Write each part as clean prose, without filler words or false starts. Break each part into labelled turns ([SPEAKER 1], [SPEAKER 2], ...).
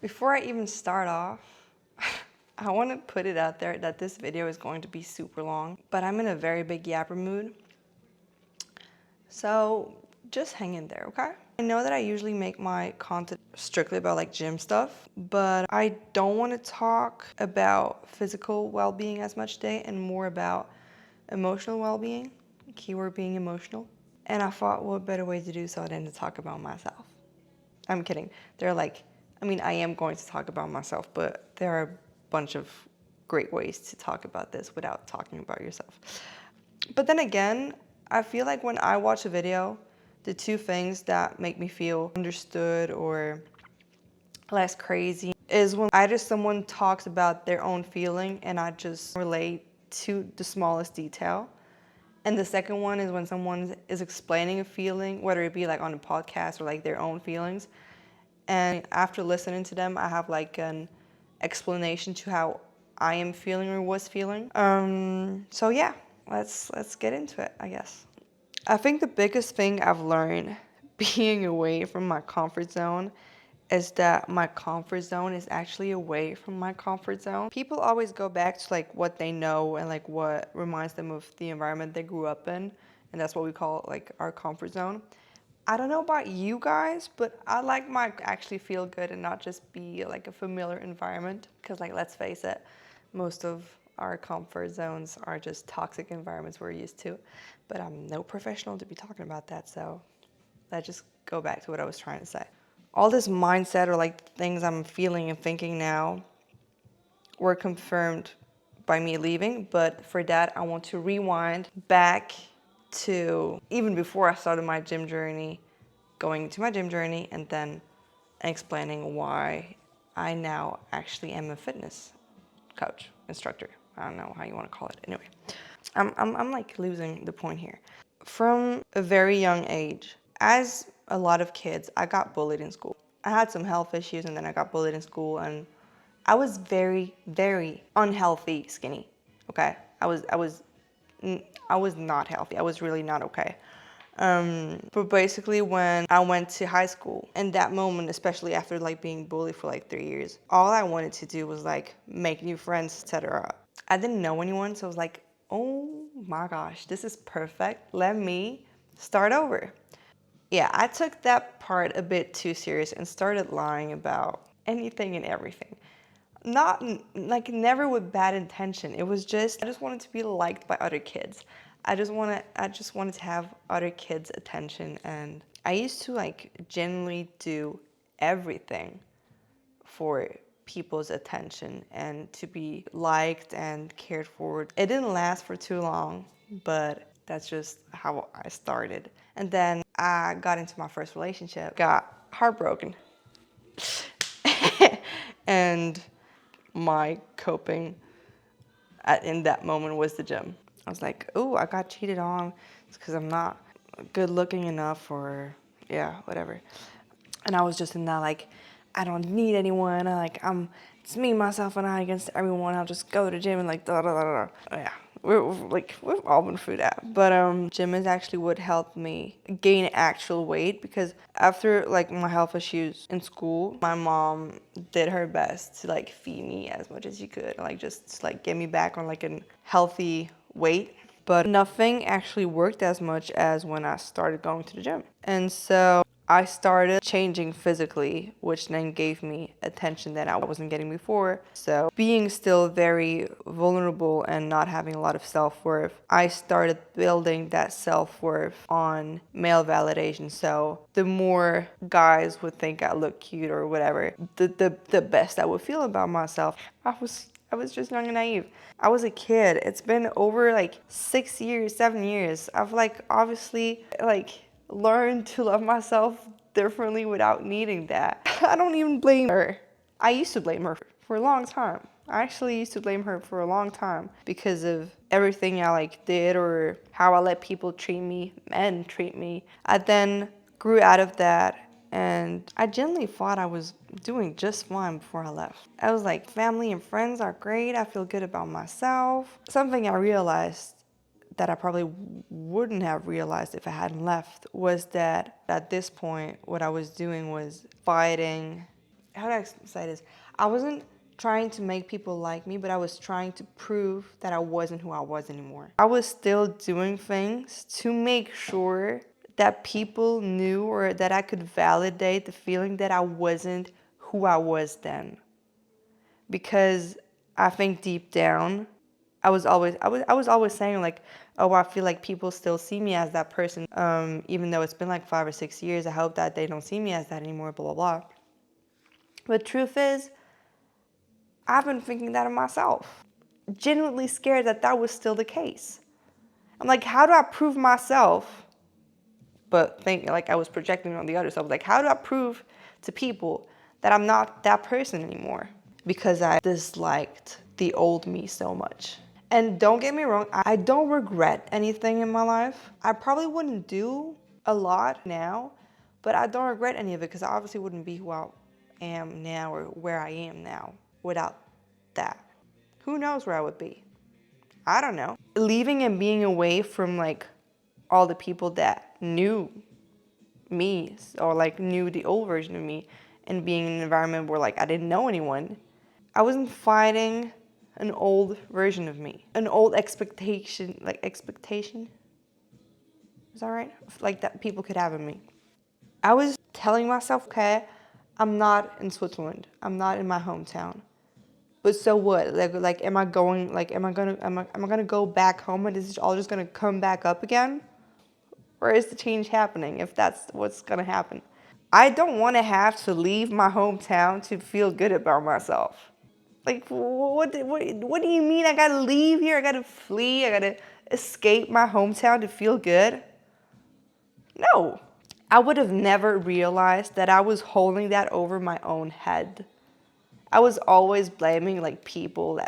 [SPEAKER 1] Before I even start off, I want to put it out there that this video is going to be super long, but I'm in a very big yapper mood. So just hang in there, okay? I know that I usually make my content strictly about like gym stuff, but I don't want to talk about physical well-being as much today and more about emotional well-being, keyword being emotional. And I thought what better way to do so than to talk about myself. I'm kidding. I am going to talk about myself, but there are a bunch of great ways to talk about this without talking about yourself. But then again, I feel like when I watch a video, the two things that make me feel understood or less crazy is when either someone talks about their own feeling and I just relate to the smallest detail. And the second one is when someone is explaining a feeling, whether it be like on a podcast or like their own feelings. And after listening to them, I have like an explanation to how I am feeling or was feeling. So yeah, let's get into it, I guess. I think the biggest thing I've learned being away from my comfort zone is that my comfort zone is actually away from my comfort zone. People always go back to like what they know and like what reminds them of the environment they grew up in, and that's what we call like our comfort zone. I don't know about you guys, but I like my actually feel good and not just be like a familiar environment. Because like, let's face it, most of our comfort zones are just toxic environments we're used to. But I'm no professional to be talking about that, so let's just go back to what I was trying to say. All this mindset or like things I'm feeling and thinking now were confirmed by me leaving, but for that I want to rewind back to even before I started my gym journey, going to my gym journey, and then explaining why I now actually am a fitness coach, instructor. I don't know how you want to call it. Anyway, I'm like losing the point here. From a very young age, as a lot of kids, I got bullied in school. I had some health issues and then I got bullied in school, and I was very, very unhealthy skinny. Okay? I was not healthy. I was really not okay. But basically when I went to high school, in that moment, especially after like being bullied for like 3 years, all I wanted to do was like make new friends, etc. I didn't know anyone, so I was like, oh my gosh, this is perfect. Let me start over. Yeah, I took that part a bit too serious and started lying about anything and everything. Not like never with bad intention. It was just I just wanted to be liked by other kids. I just wanted to have other kids' attention, and I used to like genuinely do everything for people's attention and to be liked and cared for. It didn't last for too long, but that's just how I started. And then I got into my first relationship, got heartbroken. And my coping in that moment was the gym. I was like, oh, I got cheated on. It's because I'm not good looking enough, or yeah, whatever. And I was just in that like, I don't need anyone. It's me, myself, and I against everyone. I'll just go to the gym and like da da da da. Yeah, we've all been through that. But gym is actually what helped me gain actual weight, because after like my health issues in school, my mom did her best to like feed me as much as she could, like just like get me back on like a healthy weight. But nothing actually worked as much as when I started going to the gym. And so I started changing physically, which then gave me attention that I wasn't getting before. So being still very vulnerable and not having a lot of self-worth, I started building that self-worth on male validation. So the more guys would think I look cute or whatever, the best I would feel about myself. I was just young and naive. I was a kid. It's been over like 6 years, 7 years. I've like obviously like learned to love myself differently without needing that. I don't even blame her. I used to blame her for a long time. I actually used to blame her for a long time because of everything I like did or how I let people treat me, men treat me. I then grew out of that, and I genuinely thought I was doing just fine before I left. I was like, family and friends are great. I feel good about myself. Something I realized that I probably wouldn't have realized if I hadn't left was that at this point, what I was doing was fighting how do I say this? I wasn't trying to make people like me, but I was trying to prove that I wasn't who I was anymore. I was still doing things to make sure that people knew or that I could validate the feeling that I wasn't who I was then. Because I think deep down, I was always saying like, oh, I feel like people still see me as that person, even though it's been like 5 or 6 years. I hope that they don't see me as that anymore, blah blah blah. But truth is, I've been thinking that of myself, genuinely scared that that was still the case. I'm like, how do I prove myself? But think like I was projecting on the other side. Like, how do I prove to people that I'm not that person anymore? Because I disliked the old me so much. And don't get me wrong, I don't regret anything in my life. I probably wouldn't do a lot now, but I don't regret any of it because I obviously wouldn't be who I am now or where I am now without that. Who knows where I would be? I don't know. Leaving and being away from like all the people that knew me or like knew the old version of me and being in an environment where like I didn't know anyone, I wasn't fighting an old version of me, an old expectation, is that right? Like that people could have of me. I was telling myself, okay, I'm not in Switzerland, I'm not in my hometown, but so what? Like am I going? Like am I gonna go back home and is it all just gonna come back up again? Or is the change happening if that's what's gonna happen? I don't want to have to leave my hometown to feel good about myself. Like, what do you mean I gotta leave here? I gotta flee? I gotta escape my hometown to feel good? No. I would have never realized that I was holding that over my own head. I was always blaming like people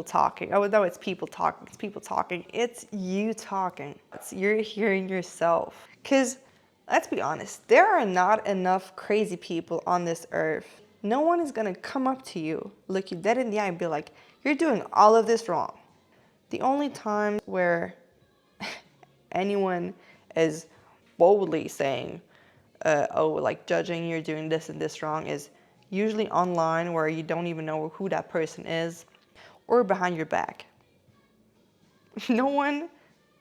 [SPEAKER 1] talking. Oh no, it's people talking. It's people talking. It's you talking. You're hearing yourself. Cause let's be honest, there are not enough crazy people on this earth. No one is gonna come up to you, look you dead in the eye and be like, you're doing all of this wrong. The only time where anyone is boldly saying, oh, like judging you're doing this and this wrong is usually online where you don't even know who that person is or behind your back. No one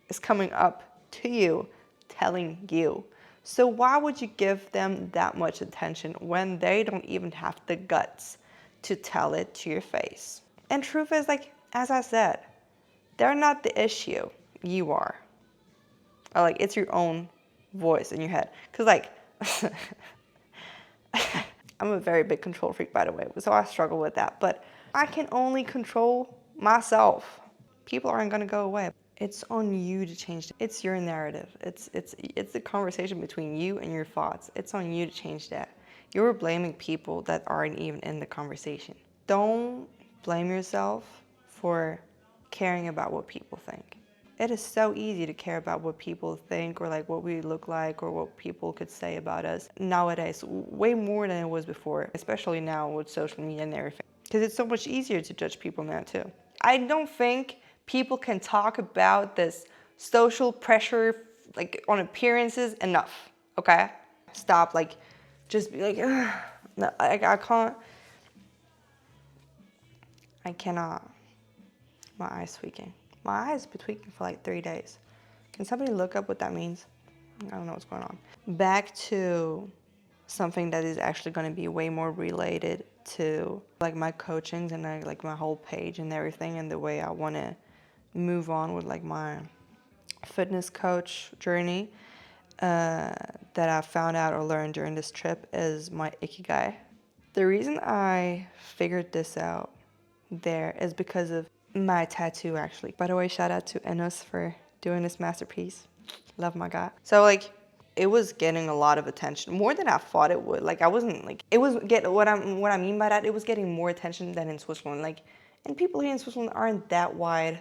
[SPEAKER 1] is coming up to you telling you. So why would you give them that much attention when they don't even have the guts to tell it to your face? And truth is, like, as I said, they're not the issue. You are. Or like it's your own voice in your head. Cause like I'm a very big control freak, by the way, so I struggle with that. But I can only control myself. People aren't gonna go away. It's on you to change it. It's your narrative. It's the conversation between you and your thoughts. It's on you to change that. You're blaming people that aren't even in the conversation. Don't blame yourself for caring about what people think. It is so easy to care about what people think or like what we look like or what people could say about us nowadays, way more than it was before, especially now with social media and everything. Because it's so much easier to judge people now too. I don't think people can talk about this social pressure like on appearances enough, okay? Stop like just be like, ugh. No, I can't. I cannot. My eye's tweaking. My eyes been tweaking for like 3 days. Can somebody look up what that means? I don't know what's going on. Back to something that is actually going to be way more related to like my coachings and like my whole page and everything and the way I want to move on with like my fitness coach journey that I found out or learned during this trip is my ikigai. The reason I figured this out there is because of my tattoo, actually. By the way, shout out to Enos for doing this masterpiece. Love my guy. So like it was getting a lot of attention, more than I thought it would. Like I wasn't like it was get what I mean by that, it was getting more attention than in Switzerland. Like, and people here in Switzerland aren't that wide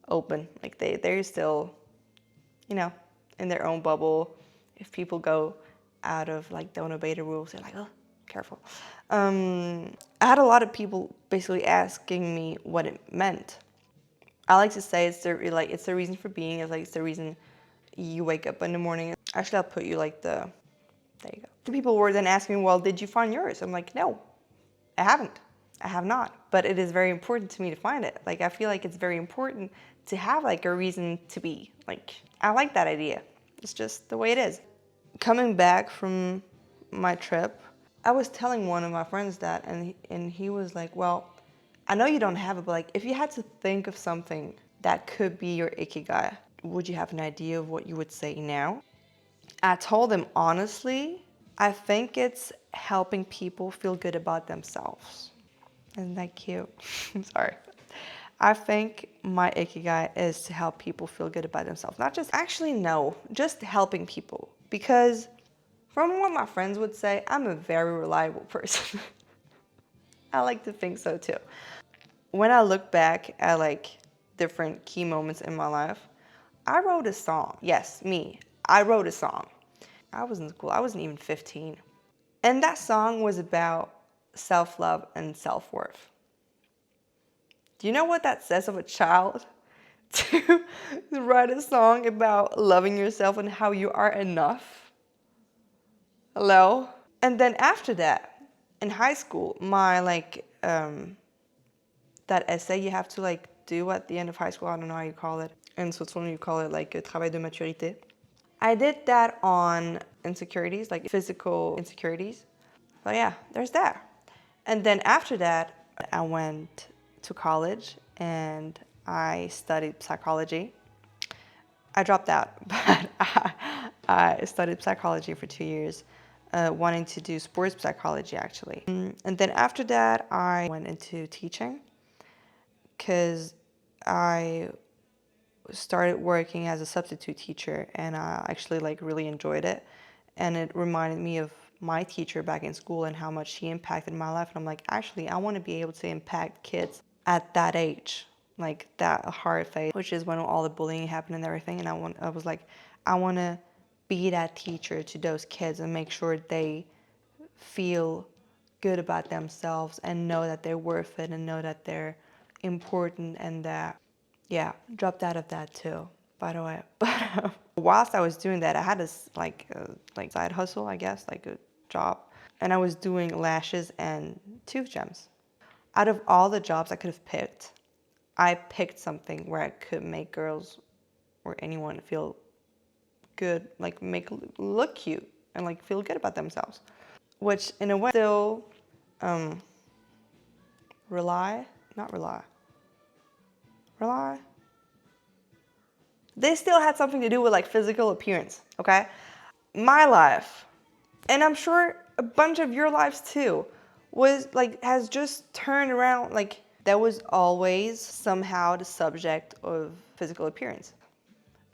[SPEAKER 1] open. Like they're still, you know, in their own bubble. If people go out of like don't obey the rules, they're like, oh, careful. I had a lot of people basically asking me what it meant. I like to say it's the reason for being. It's like it's the reason you wake up in the morning. Actually, I'll put you like the There you go. The people were then asking me, well, did you find yours? I'm like, no, I haven't. I have not. But it is very important to me to find it. Like, I feel like it's very important to have like a reason to be. Like, I like that idea. It's just the way it is. Coming back from my trip, I was telling one of my friends that, and he was like, well, I know you don't have it, but like, if you had to think of something that could be your ikigai, would you have an idea of what you would say now? I told him, honestly, I think it's helping people feel good about themselves. Isn't that cute? I'm sorry. I think my ikigai is to help people feel good about themselves. Not just, actually, no, just helping people. Because from what my friends would say, I'm a very reliable person. I like to think so too. When I look back at like different key moments in my life, I wrote a song. Yes, me. I wrote a song. I was in school. I wasn't even 15. And that song was about self-love and self-worth. Do you know what that says of a child? To write a song about loving yourself and how you are enough? Hello? And then after that, in high school, my that essay you have to like do at the end of high school, I don't know how you call it. In Switzerland, you call it like travail de maturité. I did that on insecurities, like physical insecurities. But yeah, there's that. And then after that, I went to college and I studied psychology. I dropped out, but I studied psychology for 2 years, wanting to do sports psychology actually. And then after that, I went into teaching because I started working as a substitute teacher and I actually like really enjoyed it. And it reminded me of my teacher back in school and how much she impacted my life. And I'm like, actually, I want to be able to impact kids at that age, like that hard phase, which is when all the bullying happened and everything. And I was like, I want to be that teacher to those kids and make sure they feel good about themselves and know that they're worth it and know that they're important and that, yeah, dropped out of that too, by the way. But whilst I was doing that, I had this like side hustle, I guess, like a job. And I was doing lashes and tooth gems. Out of all the jobs I could have picked, I picked something where I could make girls or anyone feel good, like make look cute and like feel good about themselves. Which in a way still rely, not rely, rely. They still had something to do with like physical appearance, okay? My life, and I'm sure a bunch of your lives too, was like, has just turned around, like that was always somehow the subject of physical appearance,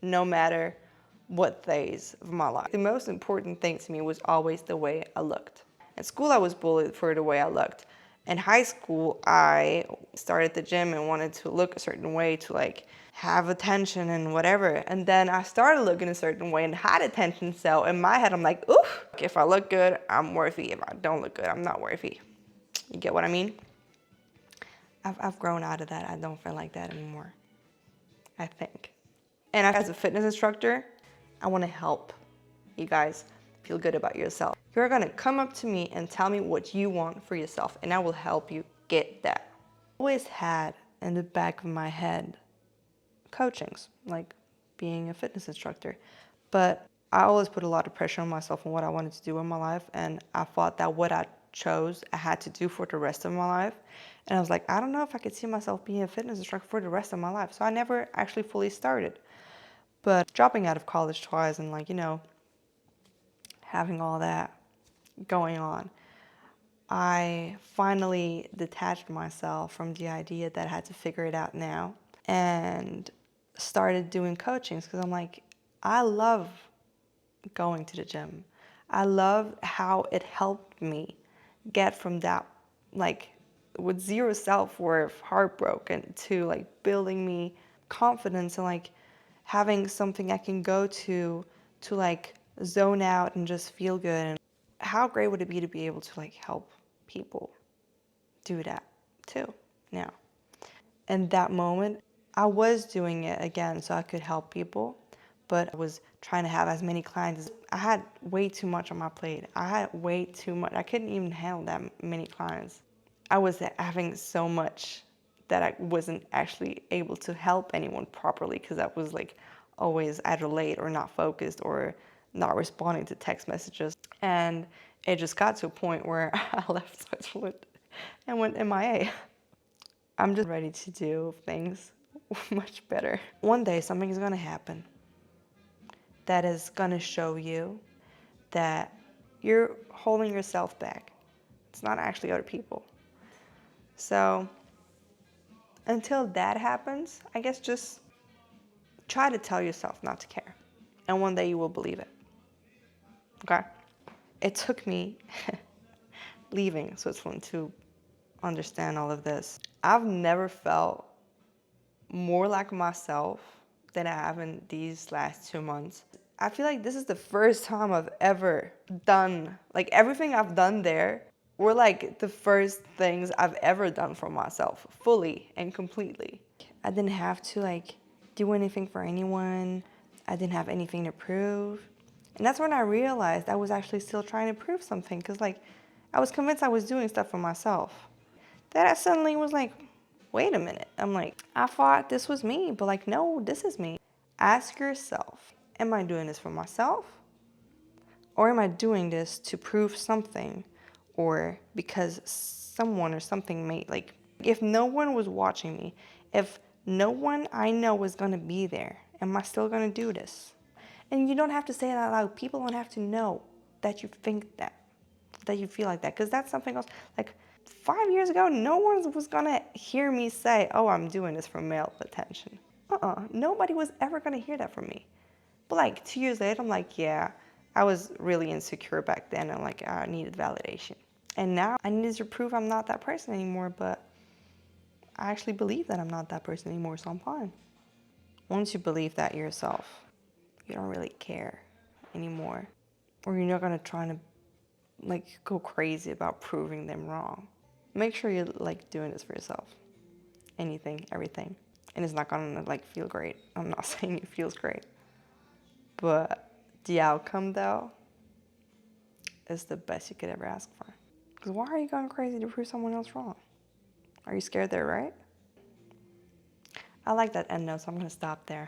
[SPEAKER 1] no matter what phase of my life. The most important thing to me was always the way I looked. In school, I was bullied for the way I looked. In high school, I started the gym and wanted to look a certain way to like have attention and whatever. And then I started looking a certain way and had attention. So in my head, I'm like, oof, if I look good, I'm worthy. If I don't look good, I'm not worthy. You get what I mean? I've grown out of that. I don't feel like that anymore, I think. And as a fitness instructor, I want to help you guys feel good about yourself. You're going to come up to me and tell me what you want for yourself, and I will help you get that. I always had in the back of my head coachings, like being a fitness instructor. But I always put a lot of pressure on myself on what I wanted to do in my life, and I thought that what I chose I had to do for the rest of my life. And I was like, I don't know if I could see myself being a fitness instructor for the rest of my life. So I never actually fully started. But dropping out of college twice and like, you know, having all that going on, I finally detached myself from the idea that I had to figure it out now and started doing coachings because I'm like, I love going to the gym. I love how it helped me get from that, like, with zero self-worth, heartbroken, to like building me confidence and like having something I can go to like zone out and just feel good. And how great would it be to be able to like help people do that too now? And that moment, I was doing it again so I could help people, but I was trying to have as many clients. I had way too much on my plate. I had way too much. I couldn't even handle that many clients. I was having so much that I wasn't actually able to help anyone properly because I was like always either late or not focused or not responding to text messages. And it just got to a point where I left Switzerland and went MIA. I'm just ready to do things much better. One day something is gonna happen that is gonna show you that you're holding yourself back. It's not actually other people. So until that happens, I guess just try to tell yourself not to care. And one day you will believe it. Okay? It took me leaving Switzerland to understand all of this. I've never felt more like myself than I have in these last 2 months. I feel like this is the first time I've ever done, like everything I've done there were like the first things I've ever done for myself, fully and completely. I didn't have to like do anything for anyone. I didn't have anything to prove. And that's when I realized I was actually still trying to prove something because like I was convinced I was doing stuff for myself. Then I suddenly was like, wait a minute. I'm like, I thought this was me, but like, no, this is me. Ask yourself, am I doing this for myself? Or am I doing this to prove something? Or because someone or something made, like, if no one was watching me, if no one I know was gonna be there, am I still gonna do this? And you don't have to say it out loud. People don't have to know that you think that you feel like that, because that's something else. Like 5 years ago, no one was gonna hear me say, oh, I'm doing this for male attention. Nobody was ever gonna hear that from me. But like 2 years later, I'm like, yeah, I was really insecure back then and like I needed validation. And now I needed to prove I'm not that person anymore, but I actually believe that I'm not that person anymore, so I'm fine. Once you believe that yourself, you don't really care anymore. Or you're not gonna try to like go crazy about proving them wrong. Make sure you're like doing this for yourself. Anything, everything. And it's not gonna like feel great. I'm not saying it feels great. But the outcome though is the best you could ever ask for. Because why are you going crazy to prove someone else wrong? Are you scared they're right? I like that end note, so I'm gonna stop there.